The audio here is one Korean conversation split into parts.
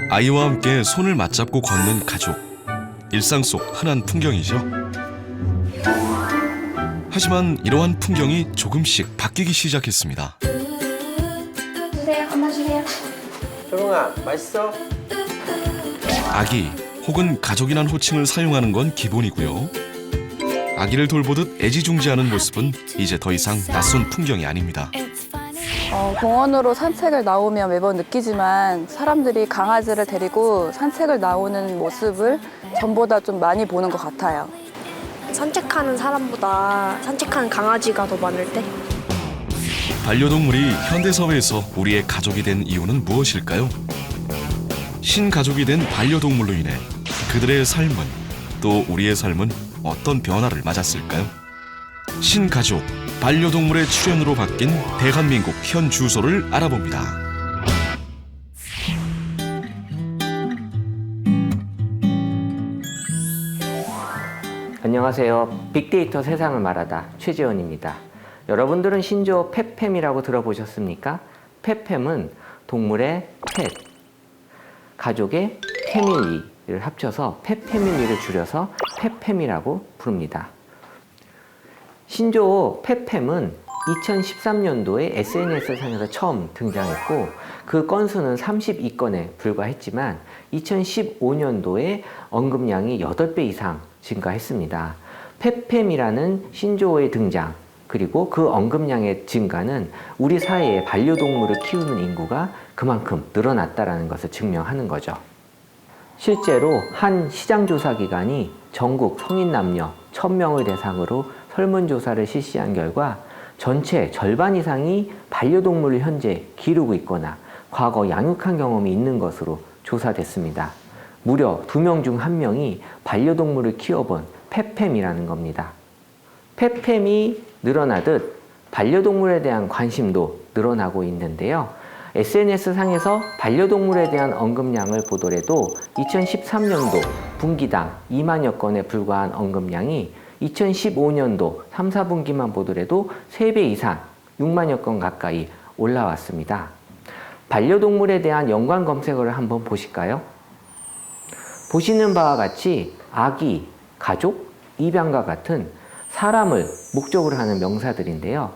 아이와 함께 손을 맞잡고 걷는 가족. 일상 속 흔한 풍경이죠. 하지만 이러한 풍경이 조금씩 바뀌기 시작했습니다. 주세요. 엄마 주세요. 조롱아, 맛있어? 아기 혹은 가족이란 호칭을 사용하는 건 기본이고요. 아기를 돌보듯 애지중지하는 모습은 이제 더 이상 낯선 풍경이 아닙니다. 공원으로 산책을 나오면 매번 느끼지만 사람들이 강아지를 데리고 산책을 나오는 모습을 전보다 좀 많이 보는 것 같아요. 산책하는 사람보다 산책하는 강아지가 더 많을 때? 반려동물이 현대사회에서 우리의 가족이 된 이유는 무엇일까요? 신가족이 된 반려동물로 인해 그들의 삶은, 또 우리의 삶은 어떤 변화를 맞았을까요? 신가족, 반려동물의 출현으로 바뀐 대한민국 현 주소를 알아봅니다. 안녕하세요. 빅데이터 세상을 말하다 최재원입니다. 여러분들은 신조어 펫팸이라고 들어보셨습니까? 펫팸은 동물의 펫, 가족의 패밀리를 합쳐서 펫패밀리를 줄여서 펫팸이라고 부릅니다. 신조어 펫팸은 2013년도에 SNS상에서 처음 등장했고 그 건수는 32건에 불과했지만 2015년도에 언급량이 8배 이상 증가했습니다. 펫팸이라는 신조어의 등장, 그리고 그 언급량의 증가는 우리 사회에 반려동물을 키우는 인구가 그만큼 늘어났다는 것을 증명하는 거죠. 실제로 한 시장조사기관이 전국 성인 남녀 1000명을 대상으로 설문조사를 실시한 결과 전체 절반 이상이 반려동물을 현재 기르고 있거나 과거 양육한 경험이 있는 것으로 조사됐습니다. 무려 2명 중 1명이 반려동물을 키워본 펫팸이라는 겁니다. 펫팸이 늘어나듯 반려동물에 대한 관심도 늘어나고 있는데요. SNS상에서 반려동물에 대한 언급량을 보더라도 2013년도 분기당 2만여 건에 불과한 언급량이 2015년도 3, 4분기만 보더라도 3배 이상 6만여 건 가까이 올라왔습니다. 반려동물에 대한 연관 검색어를 한번 보실까요? 보시는 바와 같이 아기, 가족, 입양과 같은 사람을 목적으로 하는 명사들인데요.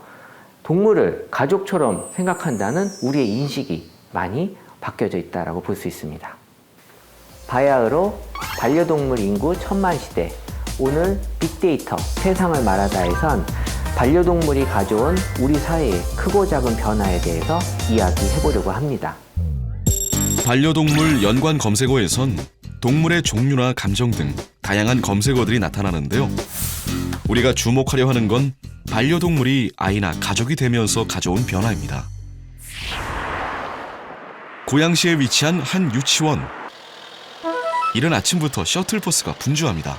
동물을 가족처럼 생각한다는 우리의 인식이 많이 바뀌어져 있다고 볼 수 있습니다. 바야흐로 반려동물 인구 1000만 시대, 오늘 빅데이터 세상을 말하다에선 반려동물이 가져온 우리 사회의 크고 작은 변화에 대해서 이야기해보려고 합니다. 반려동물 연관 검색어에선 동물의 종류나 감정 등 다양한 검색어들이 나타나는데요. 우리가 주목하려 하는 건 반려동물이 아이나 가족이 되면서 가져온 변화입니다. 고양시에 위치한 한 유치원. 이른 아침부터 셔틀버스가 분주합니다.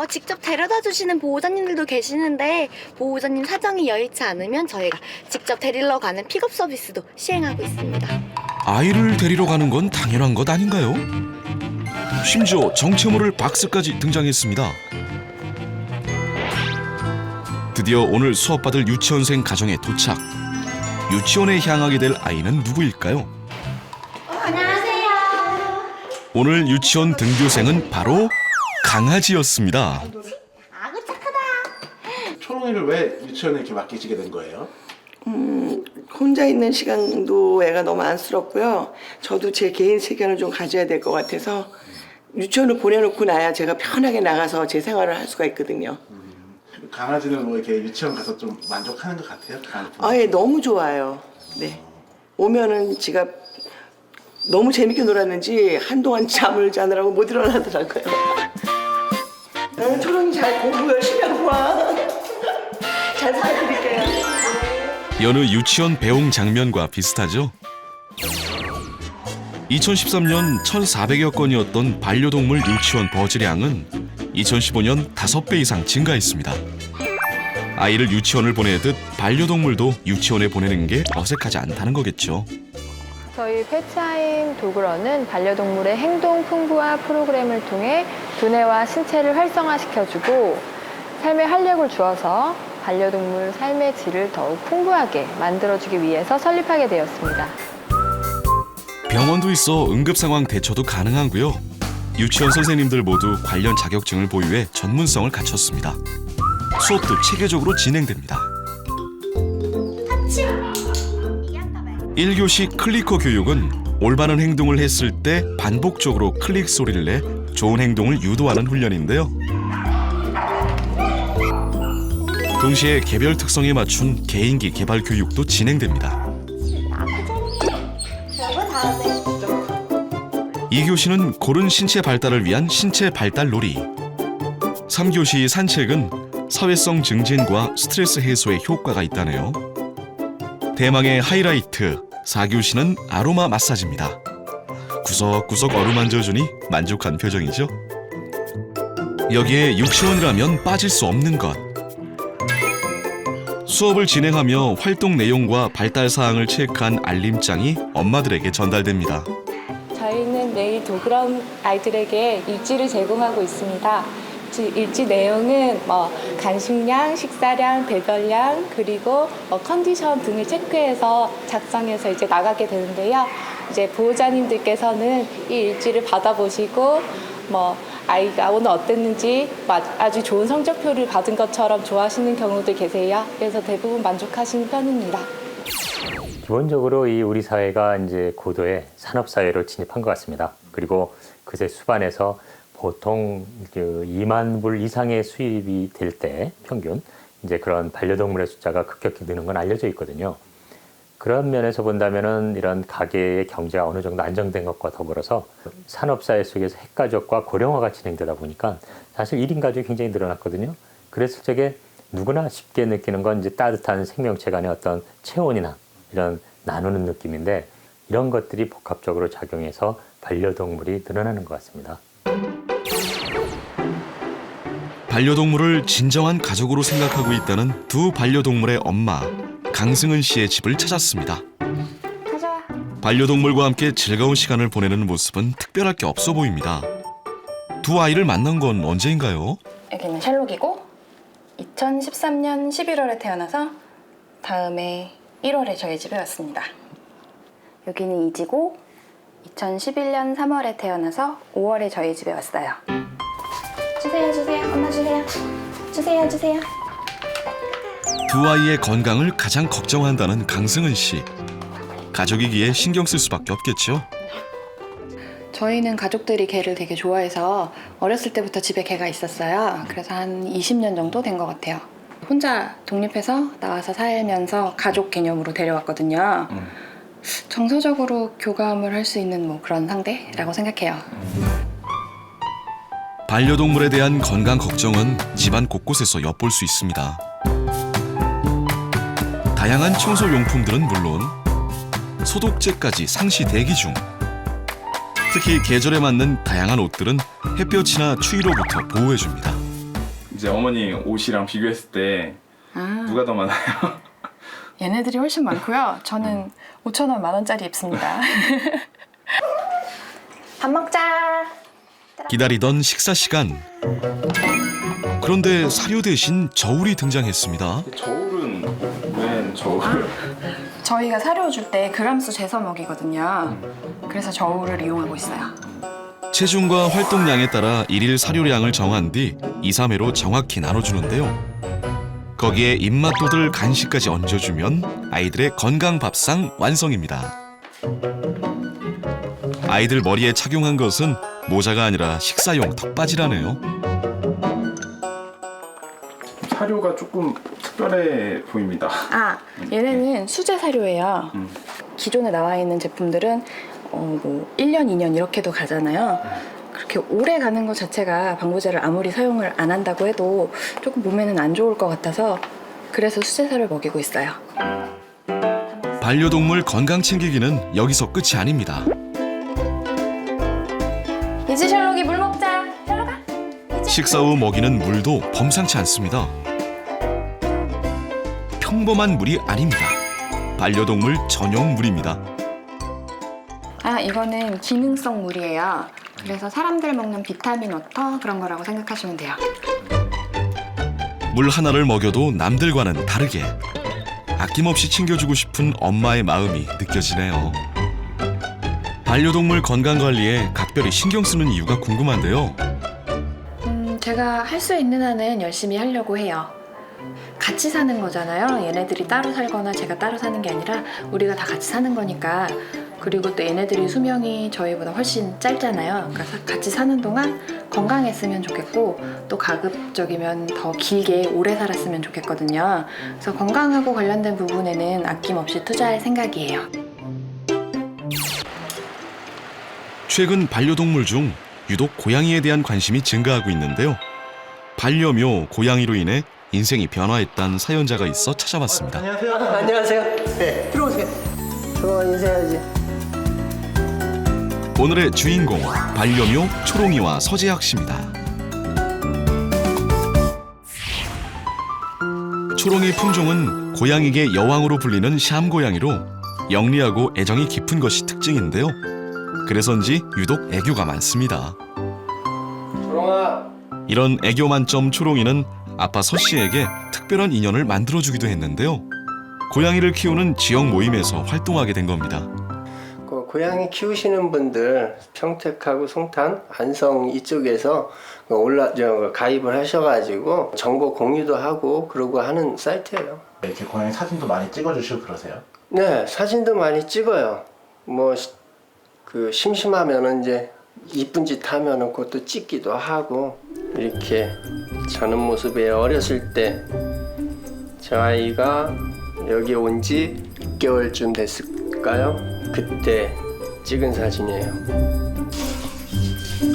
직접 데려다 주시는 보호자님들도 계시는데 보호자님 사정이 여의치 않으면 저희가 직접 데리러 가는 픽업 서비스도 시행하고 있습니다. 아이를 데리러 가는 건 당연한 것 아닌가요? 심지어 정체 모를 박스까지 등장했습니다. 드디어 오늘 수업받을 유치원생 가정에 도착. 유치원에 향하게 될 아이는 누구일까요? 안녕하세요. 오늘 유치원 등교생은 바로 강아지였습니다. 아구 착하다. 초롱이를 왜 유치원에 이렇게 맡기시게 된 거예요? 혼자 있는 시간도 애가 너무 안쓰럽고요. 저도 제 개인 시간을 좀 가져야 될 것 같아서 유치원을 보내놓고 나야 제가 편하게 나가서 제 생활을 할 수가 있거든요. 강아지는 뭐 이렇게 유치원 가서 좀 만족하는 것 같아요? 예, 너무 좋아요. 네. 오면은 지가 너무 재밌게 놀았는지 한동안 잠을 자느라고 못 일어나더라고요. 초롱이 잘 공부 열심히 하고 와. 잘 살펴드릴게요. 여느 유치원 배웅 장면과 비슷하죠? 2013년 1,400여 건이었던 반려동물 유치원 버즈량은 2015년 5배 이상 증가했습니다. 아이를 유치원을 보내듯 반려동물도 유치원에 보내는 게 어색하지 않다는 거겠죠. 저희 페트타임 도그런은 반려동물의 행동 풍부화 프로그램을 통해 두뇌와 신체를 활성화시켜주고 삶의 활력을 주어서 반려동물 삶의 질을 더욱 풍부하게 만들어주기 위해서 설립하게 되었습니다. 병원도 있어 응급상황 대처도 가능하고요. 유치원 선생님들 모두 관련 자격증을 보유해 전문성을 갖췄습니다. 수업도 체계적으로 진행됩니다. 1교시 클리커 교육은 올바른 행동을 했을 때 반복적으로 클릭 소리를 내 좋은 행동을 유도하는 훈련인데요. 동시에 개별 특성에 맞춘 개인기 개발 교육도 진행됩니다. 2교시는 고른 신체 발달을 위한 신체 발달 놀이. 3교시 산책은 사회성 증진과 스트레스 해소에 효과가 있다네요. 대망의 하이라이트 4교시는 아로마 마사지입니다. 구석구석 어루만져주니 만족한 표정이죠. 여기에 유치원이라면 빠질 수 없는 것. 수업을 진행하며 활동 내용과 발달 사항을 체크한 알림장이 엄마들에게 전달됩니다. 저희는 매일 도그럼 아이들에게 일지를 제공하고 있습니다. 일지 내용은 간식량, 식사량, 배변량, 그리고 컨디션 등을 체크해서 작성해서 이제 나가게 되는데요. 이제 보호자님들께서는 이 일지를 받아보시고 아이가 오늘 어땠는지 아주 좋은 성적표를 받은 것처럼 좋아하시는 경우도 계세요. 그래서 대부분 만족하시는 편입니다. 기본적으로 이 우리 사회가 이제 고도의 산업 사회로 진입한 것 같습니다. 그리고 그새 수반에서 보통 2만 불 이상의 수입이 될 때 평균 이제 그런 반려동물의 숫자가 급격히 느는 건 알려져 있거든요. 그런 면에서 본다면은 이런 가계의 경제가 어느 정도 안정된 것과 더불어서 산업사회 속에서 핵가족과 고령화가 진행되다 보니까 사실 1인 가족이 굉장히 늘어났거든요. 그랬을 적에 누구나 쉽게 느끼는 건 이제 따뜻한 생명체 간의 어떤 체온이나 이런 나누는 느낌인데 이런 것들이 복합적으로 작용해서 반려동물이 늘어나는 것 같습니다. 반려동물을 진정한 가족으로 생각하고 있다는 두 반려동물의 엄마 강승은 씨의 집을 찾았습니다. 반려동물과 함께 즐거운 시간을 보내는 모습은 특별할 게 없어 보입니다. 두 아이를 만난 건 언제인가요? 여기는 샬록이고 2013년 11월에 태어나서 다음에 1월에 저희 집에 왔습니다. 여기는 이지고 2011년 3월에 태어나서 5월에 저희 집에 왔어요. 주세요. 엄마 주세요. 주세요. 두 아이의 건강을 가장 걱정한다는 강승은 씨. 가족이기에 신경 쓸 수밖에 없겠죠. 저희는 가족들이 개를 되게 좋아해서 어렸을 때부터 집에 개가 있었어요. 그래서 한 20년 정도 된 것 같아요. 혼자 독립해서 나와서 살면서 가족 개념으로 데려왔거든요. 정서적으로 교감을 할 수 있는 그런 상대라고 생각해요. 반려동물에 대한 건강 걱정은 집안 곳곳에서 엿볼 수 있습니다. 다양한 청소용품들은 물론 소독제까지 상시 대기 중. 특히 계절에 맞는 다양한 옷들은 햇볕이나 추위로부터 보호해줍니다. 이제 어머니 옷이랑 비교했을 때 누가 더 많아요? 얘네들이 훨씬 많고요. 저는 5,000원, 10,000원짜리 입습니다. 밥 먹자. 기다리던 식사 시간. 그런데 사료 대신 저울이 등장했습니다. 저울은 웬 저울? 저희가 사료 줄 때 그람수 재서 먹이거든요. 그래서 저울을 이용하고 있어요. 체중과 활동량에 따라 일일 사료량을 정한 뒤 2, 3회로 정확히 나눠주는데요. 거기에 입맛 돋을 간식까지 얹어주면 아이들의 건강 밥상 완성입니다. 아이들 머리에 착용한 것은 모자가 아니라 식사용 턱받이라네요. 사료가 조금 특별해 보입니다. 얘네는 수제 사료예요. 기존에 나와 있는 제품들은 1년, 2년 이렇게도 가잖아요. 그렇게 오래 가는 것 자체가 방부제를 아무리 사용을 안 한다고 해도 조금 몸에는 안 좋을 것 같아서 그래서 수제 사료를 먹이고 있어요. 반려동물 건강 챙기기는 여기서 끝이 아닙니다. 이제 샬록이 물 먹자. 샬록아. 식사 후 먹이는 물도 범상치 않습니다. 평범한 물이 아닙니다. 반려동물 전용 물입니다. 이거는 기능성 물이에요. 그래서 사람들 먹는 비타민 워터 그런 거라고 생각하시면 돼요. 물 하나를 먹여도 남들과는 다르게 아낌없이 챙겨주고 싶은 엄마의 마음이 느껴지네요. 반려동물 건강 관리에 각별히 신경 쓰는 이유가 궁금한데요. 제가 할 수 있는 한은 열심히 하려고 해요. 같이 사는 거잖아요. 얘네들이 따로 살거나 제가 따로 사는 게 아니라 우리가 다 같이 사는 거니까. 그리고 또 얘네들이 수명이 저희보다 훨씬 짧잖아요. 그러니까 같이 사는 동안 건강했으면 좋겠고 또 가급적이면 더 길게 오래 살았으면 좋겠거든요. 그래서 건강하고 관련된 부분에는 아낌없이 투자할 생각이에요. 최근 반려동물 중 유독 고양이에 대한 관심이 증가하고 있는데요. 반려묘 고양이로 인해 인생이 변화했다는 사연자가 있어 찾아봤습니다. 안녕하세요. 안녕하세요. 네, 들어오세요. 들어와 인사해야지. 오늘의 주인공 반려묘 초롱이와 서재학 씨입니다. 초롱이 품종은 고양이계 여왕으로 불리는 샴 고양이로 영리하고 애정이 깊은 것이 특징인데요. 그래서인지 유독 애교가 많습니다. 초롱아. 이런 애교 만점 초롱이는 아빠 서 씨에게 특별한 인연을 만들어주기도 했는데요. 고양이를 키우는 지역 모임에서 활동하게 된 겁니다. 고양이 키우시는 분들 평택하고 송탄, 안성 이쪽에서 가입을 하셔가지고 정보 공유도 하고 그러고 하는 사이트예요. 이렇게 고양이 사진도 많이 찍어주시고 그러세요? 네, 사진도 많이 찍어요. 뭐 심심하면은 이제 이쁜 짓 하면은 그것도 찍기도 하고 이렇게 자는 모습에 어렸을 때 저 아이가 여기 온 지 6개월쯤 됐을까요? 그때 찍은 사진이에요.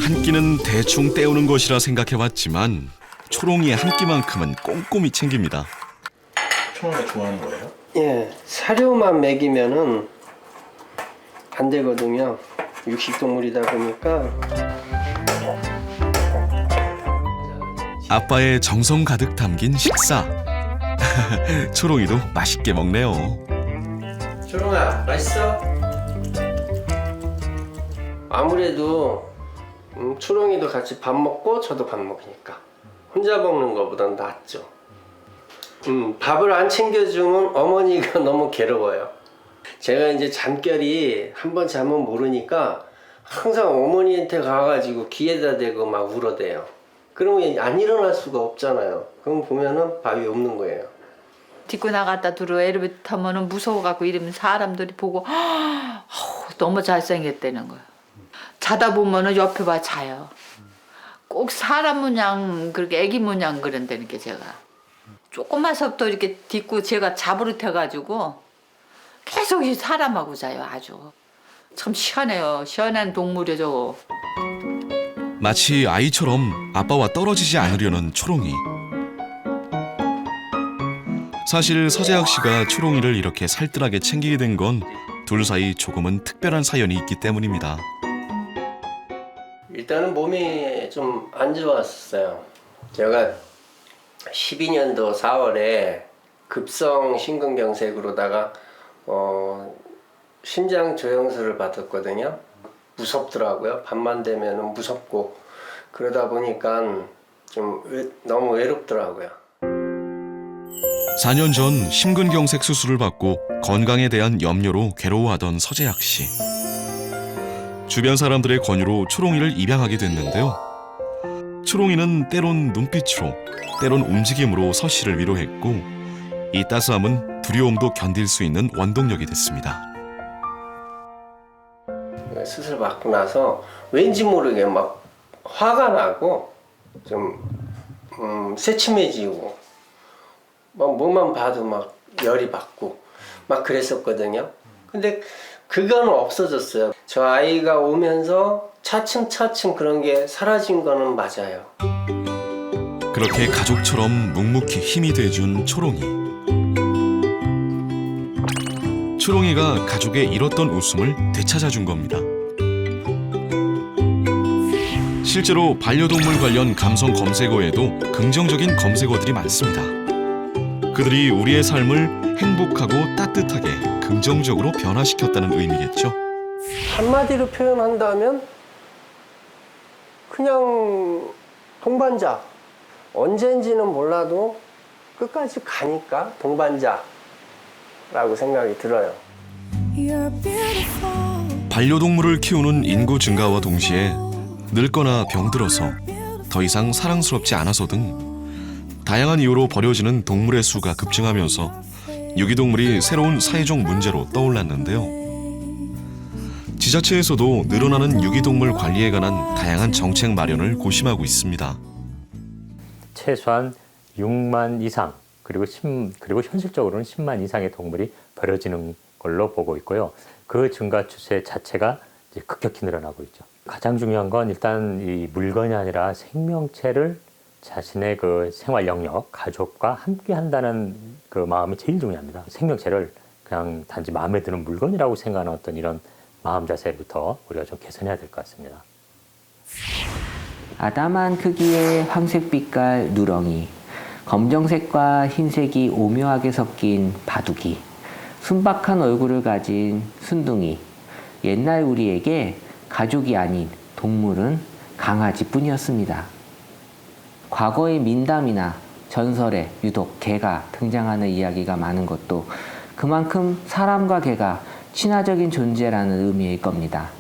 한 끼는 대충 때우는 것이라 생각해왔지만 초롱이의 한 끼만큼은 꼼꼼히 챙깁니다. 초롱이가 좋아하는 거예요? 예, 사료만 먹이면은 안 되거든요. 육식동물이다 보니까. 아빠의 정성 가득 담긴 식사. 초롱이도 맛있게 먹네요. 초롱아, 맛있어? 아무래도 초롱이도 같이 밥 먹고 저도 밥 먹으니까 혼자 먹는 것보단 낫죠. 밥을 안 챙겨주면 어머니가 너무 괴로워요. 제가 이제 잠결이 한 번 자면 모르니까 항상 어머니한테 가가지고 귀에다 대고 막 울어대요. 그러면 안 일어날 수가 없잖아요. 그럼 보면은 밥이 없는 거예요. 딛고 나갔다 들어 엘리베이터 타면은 무서워갖고 이러면 사람들이 보고 너무 잘생겼다는 거야. 자다 보면은 옆에 봐 자요. 꼭 사람 모양 그렇게 애기 모양 그런다는 게 제가 조금만서부터 이렇게 딛고 제가 잡으릇해가지고 계속 이 사람하고 자요. 아주 참 시원해요. 시원한 동물이죠 저거. 마치 아이처럼 아빠와 떨어지지 않으려는 초롱이. 사실 서재학 씨가 초롱이를 이렇게 살뜰하게 챙기게 된 건 둘 사이 조금은 특별한 사연이 있기 때문입니다. 일단은 몸이 좀 안 좋았어요. 제가 12년도 4월에 급성 심근경색으로다가 심장 조영술을 받았거든요. 무섭더라고요. 밤만 되면 무섭고 그러다 보니까 좀 너무 외롭더라고요. 4년 전 심근경색 수술을 받고 건강에 대한 염려로 괴로워하던 서재학 씨. 주변 사람들의 권유로 초롱이를 입양하게 됐는데요. 초롱이는 때론 눈빛으로, 때론 움직임으로 서 씨를 위로했고 이 따스함은 두려움도 견딜 수 있는 원동력이 됐습니다. 수술 받고 나서 왠지 모르게 막 화가 나고 좀 새침해지고 막 뭐만 봐도 막 열이 받고 막 그랬었거든요. 근데 그건 없어졌어요. 저 아이가 오면서 차츰차츰 그런 게 사라진 거는 맞아요. 그렇게 가족처럼 묵묵히 힘이 돼준 초롱이. 초롱이가 가족의 잃었던 웃음을 되찾아준 겁니다. 실제로 반려동물 관련 감성 검색어에도 긍정적인 검색어들이 많습니다. 그들이 우리의 삶을 행복하고 따뜻하게 긍정적으로 변화시켰다는 의미겠죠. 한마디로 표현한다면 그냥 동반자. 언젠지는 몰라도 끝까지 가니까 동반자라고 생각이 들어요. 반려동물을 키우는 인구 증가와 동시에 늙거나 병들어서 더 이상 사랑스럽지 않아서 등 다양한 이유로 버려지는 동물의 수가 급증하면서 유기동물이 새로운 사회적 문제로 떠올랐는데요. 지자체에서도 늘어나는 유기동물 관리에 관한 다양한 정책 마련을 고심하고 있습니다. 최소한 6만 이상 그리고 현실적으로는 10만 이상의 동물이 버려지는 걸로 보고 있고요. 그 증가 추세 자체가 이제 급격히 늘어나고 있죠. 가장 중요한 건 일단 이 물건이 아니라 생명체를 자신의 그 생활 영역, 가족과 함께 한다는 그 마음이 제일 중요합니다. 생명체를 그냥 단지 마음에 드는 물건이라고 생각하는 어떤 이런 마음 자세부터 우리가 좀 개선해야 될 것 같습니다. 아담한 크기의 황색빛깔 누렁이, 검정색과 흰색이 오묘하게 섞인 바둑이, 순박한 얼굴을 가진 순둥이. 옛날 우리에게 가족이 아닌 동물은 강아지뿐이었습니다. 과거의 민담이나 전설에 유독 개가 등장하는 이야기가 많은 것도 그만큼 사람과 개가 친화적인 존재라는 의미일 겁니다.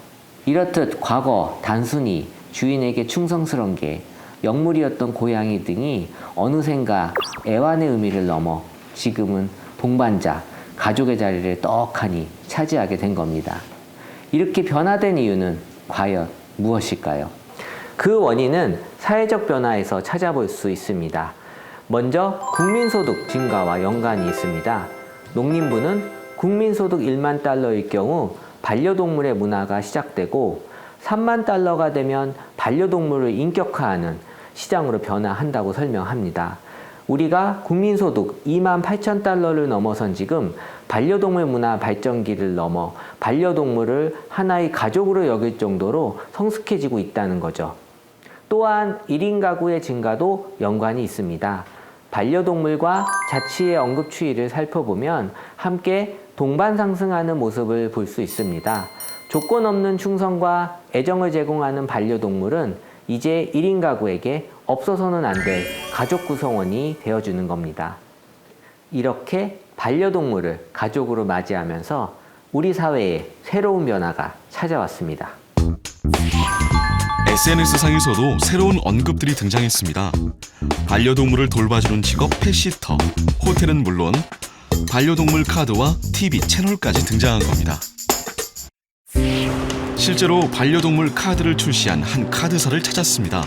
이렇듯 과거 단순히 주인에게 충성스러운 게 영물이었던 고양이 등이 어느샌가 애완의 의미를 넘어 지금은 동반자, 가족의 자리를 떡하니 차지하게 된 겁니다. 이렇게 변화된 이유는 과연 무엇일까요? 그 원인은 사회적 변화에서 찾아볼 수 있습니다. 먼저 국민소득 증가와 연관이 있습니다. 농림부는 국민소득 1만 달러일 경우 반려동물의 문화가 시작되고 3만 달러가 되면 반려동물을 인격화하는 시장으로 변화한다고 설명합니다. 우리가 국민소득 2만 8천 달러를 넘어선 지금 반려동물 문화 발전기를 넘어 반려동물을 하나의 가족으로 여길 정도로 성숙해지고 있다는 거죠. 또한 1인 가구의 증가도 연관이 있습니다. 반려동물과 자치의 언급 추이를 살펴보면 함께 동반 상승하는 모습을 볼 수 있습니다. 조건 없는 충성과 애정을 제공하는 반려동물은 이제 1인 가구에게 없어서는 안 될 가족 구성원이 되어주는 겁니다. 이렇게 반려동물을 가족으로 맞이하면서 우리 사회에 새로운 변화가 찾아왔습니다. SNS상에서도 새로운 언급들이 등장했습니다. 반려동물을 돌봐주는 직업 펫시터, 호텔은 물론 반려동물 카드와 TV 채널까지 등장한 겁니다. 실제로 반려동물 카드를 출시한 한 카드사를 찾았습니다.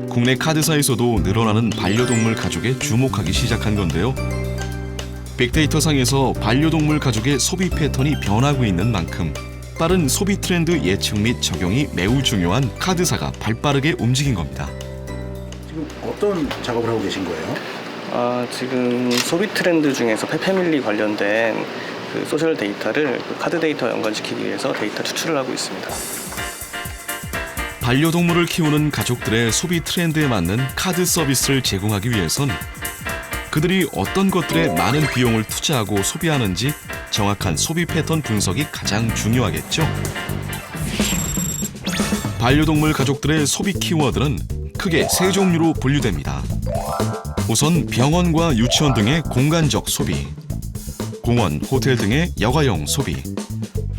국내 카드사에서도 늘어나는 반려동물 가족에 주목하기 시작한 건데요. 빅데이터상에서 반려동물 가족의 소비 패턴이 변하고 있는 만큼 빠른 소비 트렌드 예측 및 적용이 매우 중요한 카드사가 발빠르게 움직인 겁니다. 지금 어떤 작업을 하고 계신 거예요? 지금 소비 트렌드 중에서 펫패밀리 관련된 그 소셜 데이터를 카드 데이터 연관시키기 위해서 데이터 추출을 하고 있습니다. 반려동물을 키우는 가족들의 소비 트렌드에 맞는 카드 서비스를 제공하기 위해선 그들이 어떤 것들에 많은 비용을 투자하고 소비하는지 정확한 소비 패턴 분석이 가장 중요하겠죠. 반려동물 가족들의 소비 키워드는 크게 세 종류로 분류됩니다. 우선 병원과 유치원 등의 공간적 소비, 공원, 호텔 등의 여가용 소비,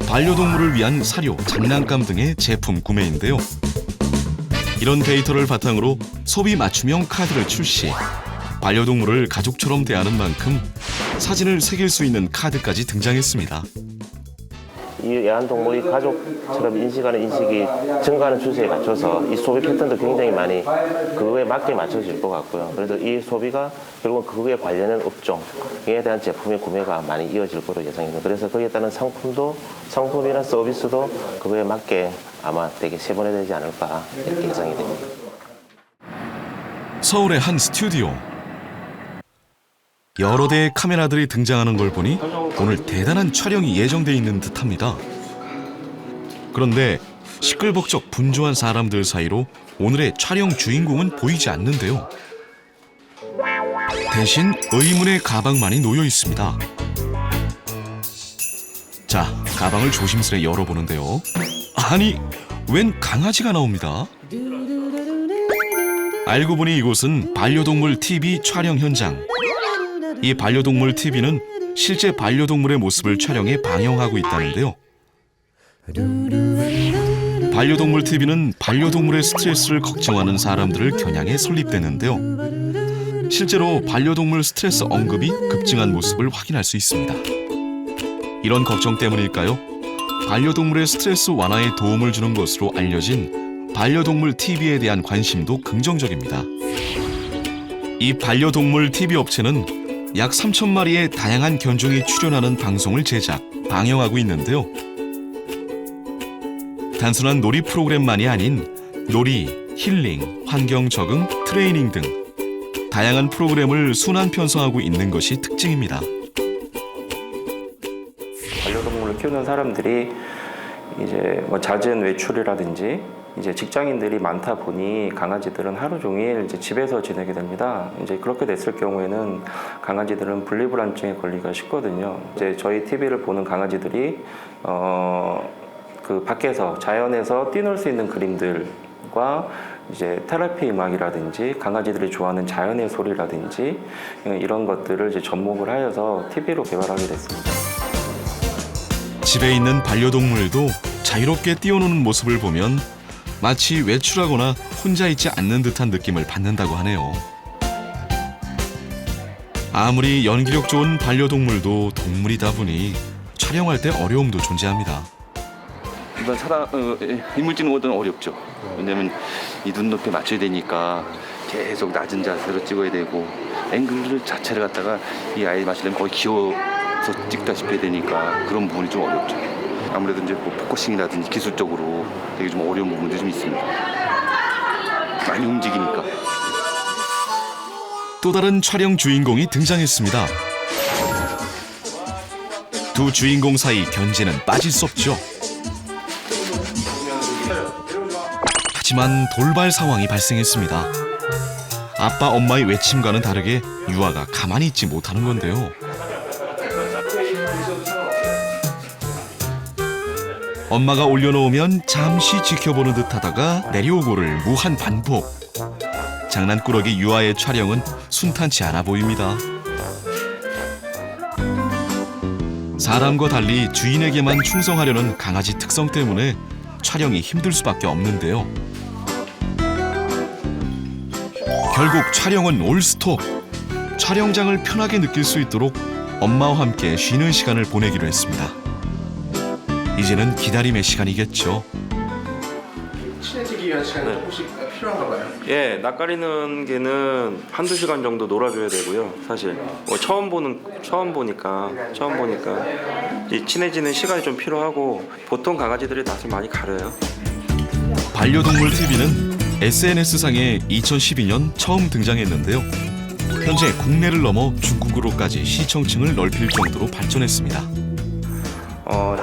반려동물을 위한 사료, 장난감 등의 제품 구매인데요. 이런 데이터를 바탕으로 소비 맞춤형 카드를 출시, 반려동물을 가족처럼 대하는 만큼 사진을 새길 수 있는 카드까지 등장했습니다. 이 애완동물이 가족처럼 인식하는 인식이 증가하는 추세에 맞춰서 이 소비 패턴도 굉장히 많이 그거에 맞게 맞춰질 것 같고요. 그래서 이 소비가 결국은 그거에 관련된 업종에 대한 제품의 구매가 많이 이어질 거로 예상입니다. 그래서 거기에 따른 상품이나 서비스도 그거에 맞게 아마 되게 세분화되지 않을까 이렇게 예상이 됩니다. 서울의 한 스튜디오. 여러 대의 카메라들이 등장하는 걸 보니 오늘 대단한 촬영이 예정돼 있는 듯합니다. 그런데 시끌벅적 분주한 사람들 사이로 오늘의 촬영 주인공은 보이지 않는데요. 대신 의문의 가방만이 놓여 있습니다. 자, 가방을 조심스레 열어보는데요. 아니, 웬 강아지가 나옵니다. 알고 보니 이곳은 반려동물 TV 촬영 현장. 이 반려동물 TV는 실제 반려동물의 모습을 촬영해 방영하고 있다는데요. 반려동물 TV는 반려동물의 스트레스를 걱정하는 사람들을 겨냥해 설립됐는데요. 실제로 반려동물 스트레스 언급이 급증한 모습을 확인할 수 있습니다. 이런 걱정 때문일까요? 반려동물의 스트레스 완화에 도움을 주는 것으로 알려진 반려동물 TV에 대한 관심도 긍정적입니다. 이 반려동물 TV 업체는 약 3,000마리의 다양한 견종이 출연하는 방송을 제작, 방영하고 있는데요. 단순한 놀이 프로그램만이 아닌 놀이, 힐링, 환경 적응, 트레이닝 등 다양한 프로그램을 순환 편성하고 있는 것이 특징입니다. 반려동물을 키우는 사람들이 이제 뭐 잦은 외출이라든지 이제 직장인들이 많다 보니 강아지들은 하루 종일 이제 집에서 지내게 됩니다. 이제 그렇게 됐을 경우에는 강아지들은 분리불안증에 걸리기가 쉽거든요. 이제 저희 TV를 보는 강아지들이 그 밖에서 자연에서 뛰놀 수 있는 그림들과 이제 테라피 음악이라든지 강아지들이 좋아하는 자연의 소리라든지 이런 것들을 이제 접목을 하여서 TV로 개발하게 됐습니다. 집에 있는 반려동물도 자유롭게 뛰어노는 모습을 보면 마치 외출하거나 혼자 있지 않는 듯한 느낌을 받는다고 하네요. 아무리 연기력 좋은 반려동물도 동물이다 보니 촬영할 때 어려움도 존재합니다. 일반 인물 찍는 것은 어렵죠. 왜냐면 이 눈높이에 맞춰야 되니까 계속 낮은 자세로 찍어야 되고 앵글 자체를 갖다가 이 아이 맞추려면 거의 기어서 찍다시피 해야 되니까 그런 부분이 좀 어렵죠. 아무래도 이제 뭐 포커싱이라든지 기술적으로 되게 좀 어려운 부분도 좀 있습니다. 많이 움직이니까. 또 다른 촬영 주인공이 등장했습니다. 두 주인공 사이 견제는 빠질 수 없죠. 하지만 돌발 상황이 발생했습니다. 아빠, 엄마의 외침과는 다르게 유아가 가만히 있지 못하는 건데요. 엄마가 올려놓으면 잠시 지켜보는 듯하다가 내려오고를 무한 반복. 장난꾸러기 유아의 촬영은 순탄치 않아 보입니다. 사람과 달리 주인에게만 충성하려는 강아지 특성 때문에 촬영이 힘들 수밖에 없는데요. 결국 촬영은 올 스톱. 촬영장을 편하게 느낄 수 있도록 엄마와 함께 쉬는 시간을 보내기로 했습니다. 이제는 기다림의 시간이겠죠. 친해지기 위한 시간이 조금씩 필요한가 봐요. 예, 낯가리는 개는 한두 시간 정도 놀아줘야 되고요. 사실 처음 보니까 이 친해지는 시간이 좀 필요하고 보통 강아지들이 낯을 많이 가려요. 반려동물 TV는 SNS상에 2012년 처음 등장했는데요. 현재 국내를 넘어 중국으로까지 시청층을 넓힐 정도로 발전했습니다.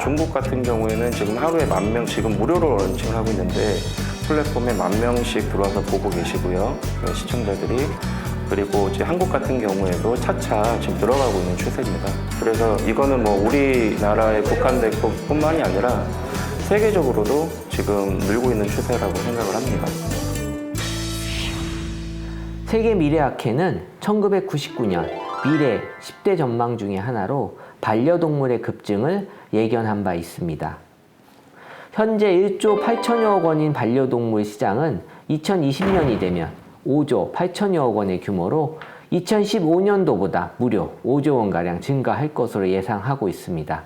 중국 같은 경우에는 지금 하루에 10,000명 지금 무료로 런칭을 하고 있는데 플랫폼에 10,000명씩 들어와서 보고 계시고요. 시청자들이. 그리고 이제 한국 같은 경우에도 차차 지금 들어가고 있는 추세입니다. 그래서 이거는 뭐 우리나라에 국한될 뿐만이 아니라 세계적으로도 지금 늘고 있는 추세라고 생각을 합니다. 세계 미래학회는 1999년 미래 10대 전망 중의 하나로 반려동물의 급증을 예견한 바 있습니다. 현재 1조 8천여억 원인 반려동물 시장은 2020년이 되면 5조 8천여억 원의 규모로 2015년도보다 무려 5조 원가량 증가할 것으로 예상하고 있습니다.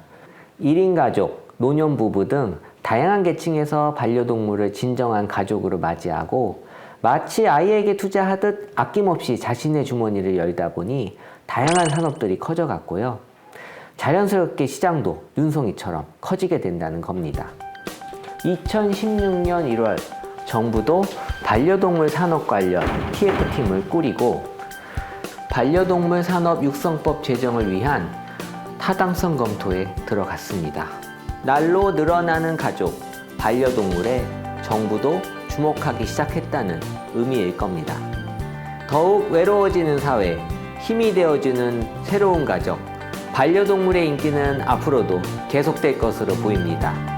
1인 가족, 노년부부 등 다양한 계층에서 반려동물을 진정한 가족으로 맞이하고 마치 아이에게 투자하듯 아낌없이 자신의 주머니를 열다 보니 다양한 산업들이 커져갔고요. 자연스럽게 시장도 눈송이처럼 커지게 된다는 겁니다. 2016년 1월 정부도 반려동물 산업 관련 TF팀을 꾸리고 반려동물 산업 육성법 제정을 위한 타당성 검토에 들어갔습니다. 날로 늘어나는 가족, 반려동물에 정부도 주목하기 시작했다는 의미일 겁니다. 더욱 외로워지는 사회, 힘이 되어주는 새로운 가족, 반려동물의 인기는 앞으로도 계속될 것으로 보입니다.